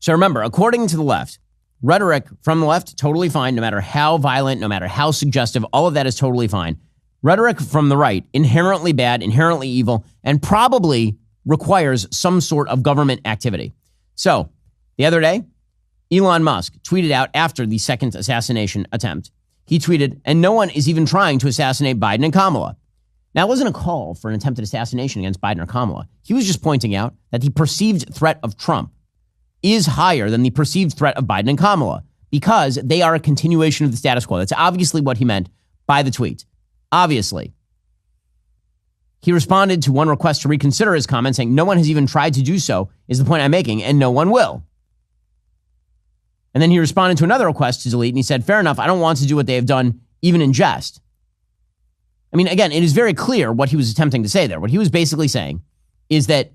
So remember, according to the left, rhetoric from the left, totally fine, no matter how violent, no matter how suggestive, all of that is totally fine. Rhetoric from the right, inherently bad, inherently evil, and probably requires some sort of government activity. So the other day, Elon Musk tweeted out after the second assassination attempt. He tweeted, and no one is even trying to assassinate Biden and Kamala. Now, it wasn't a call for an attempted assassination against Biden or Kamala. He was just pointing out that the perceived threat of Trump is higher than the perceived threat of Biden and Kamala because they are a continuation of the status quo. That's obviously what he meant by the tweet. Obviously. He responded to one request to reconsider his comment saying, no one has even tried to do so, is the point I'm making, and no one will. And then he responded to another request to delete, and he said, fair enough, I don't want to do what they have done, even in jest. I mean, again, it is very clear what he was attempting to say there. What he was basically saying is that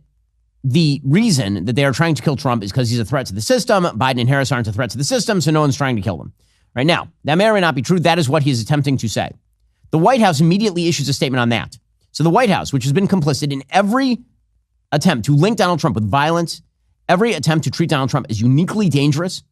the reason that they are trying to kill Trump is because he's a threat to the system. Biden and Harris aren't a threat to the system, so no one's trying to kill them. Right now, that may or may not be true. That is what he is attempting to say. The White House immediately issues a statement on that. So the White House, which has been complicit in every attempt to link Donald Trump with violence, every attempt to treat Donald Trump as uniquely dangerous,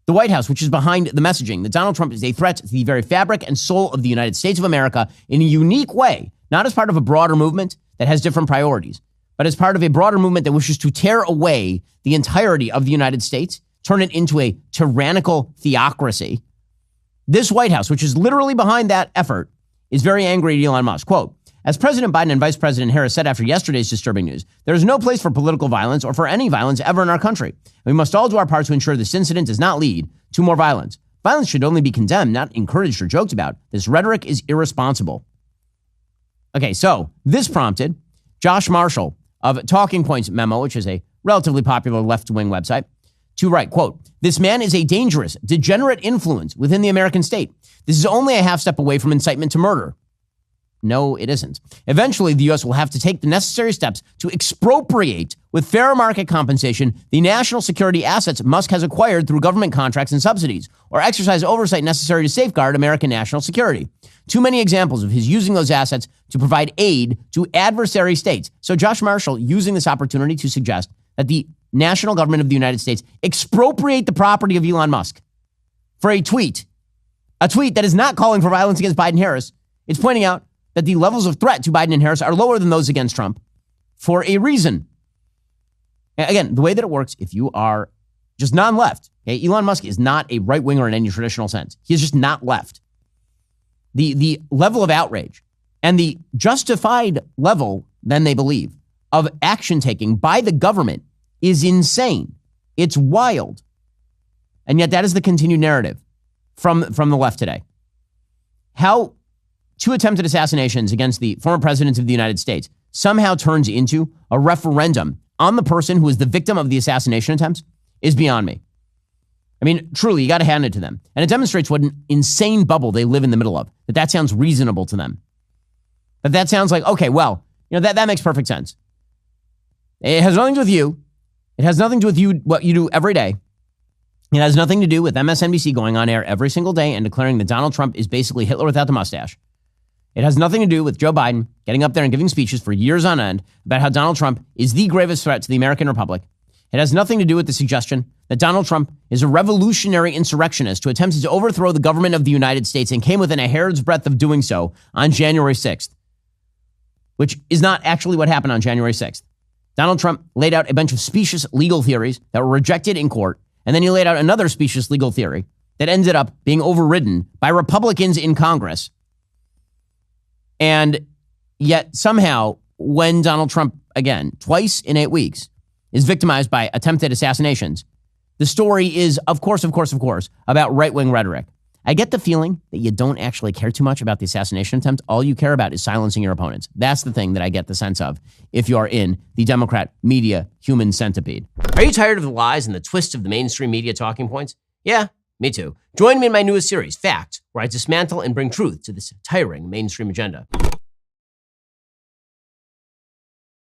the White House, which is behind the messaging that Donald Trump is a threat to the very fabric and soul of the United States of America in a unique way, not as part of a broader movement that has different priorities, but as part of a broader movement that wishes to tear away the entirety of the United States, turn it into a tyrannical theocracy. This White House, which is literally behind that effort, is very angry at Elon Musk. Quote, as President Biden and Vice President Harris said after yesterday's disturbing news, there is no place for political violence or for any violence ever in our country. We must all do our part to ensure this incident does not lead to more violence. Violence should only be condemned, not encouraged or joked about. This rhetoric is irresponsible. Okay, so this prompted Josh Marshall of Talking Points Memo, which is a relatively popular left-wing website, to write, quote, this man is a dangerous, degenerate influence within the American state. This is only a half step away from incitement to murder. No, it isn't. Eventually, the U.S. will have to take the necessary steps to expropriate with fair market compensation the national security assets Musk has acquired through government contracts and subsidies, or exercise oversight necessary to safeguard American national security. Too many examples of his using those assets to provide aid to adversary states. So Josh Marshall using this opportunity to suggest that the national government of the United States expropriate the property of Elon Musk for a tweet that is not calling for violence against Biden and Harris. It's pointing out that the levels of threat to Biden and Harris are lower than those against Trump for a reason. Again, the way that it works, if you are just non-left, okay, Elon Musk is not a right-winger in any traditional sense. He is just not left. The level of outrage and the justified level, then they believe, of action taking by the government is insane. It's wild. And yet that is the continued narrative from the left today. How two attempted assassinations against the former president of the United States somehow turns into a referendum on the person who is the victim of the assassination attempts is beyond me. I mean, truly, you got to hand it to them. And it demonstrates what an insane bubble they live in the middle of, that sounds reasonable to them. That sounds like, okay, well, that makes perfect sense. It has nothing to do with you. It has nothing to do with you, what you do every day. It has nothing to do with MSNBC going on air every single day and declaring that Donald Trump is basically Hitler without the mustache. It has nothing to do with Joe Biden getting up there and giving speeches for years on end about how Donald Trump is the gravest threat to the American Republic. It has nothing to do with the suggestion that Donald Trump is a revolutionary insurrectionist who attempted to overthrow the government of the United States and came within a hair's breadth of doing so on January 6th, which is not actually what happened on January 6th. Donald Trump laid out a bunch of specious legal theories that were rejected in court, and then he laid out another specious legal theory that ended up being overridden by Republicans in Congress. And yet somehow, when Donald Trump, again, twice in 8 weeks, is victimized by attempted assassinations, the story is, of course, about right-wing rhetoric. I get the feeling that you don't actually care too much about the assassination attempt. All you care about is silencing your opponents. That's the thing that I get the sense of if you are in the Democrat media human centipede. Are you tired of the lies and the twists of the mainstream media talking points? Yeah, me too. Join me in my newest series, Fact, where I dismantle and bring truth to this tiring mainstream agenda.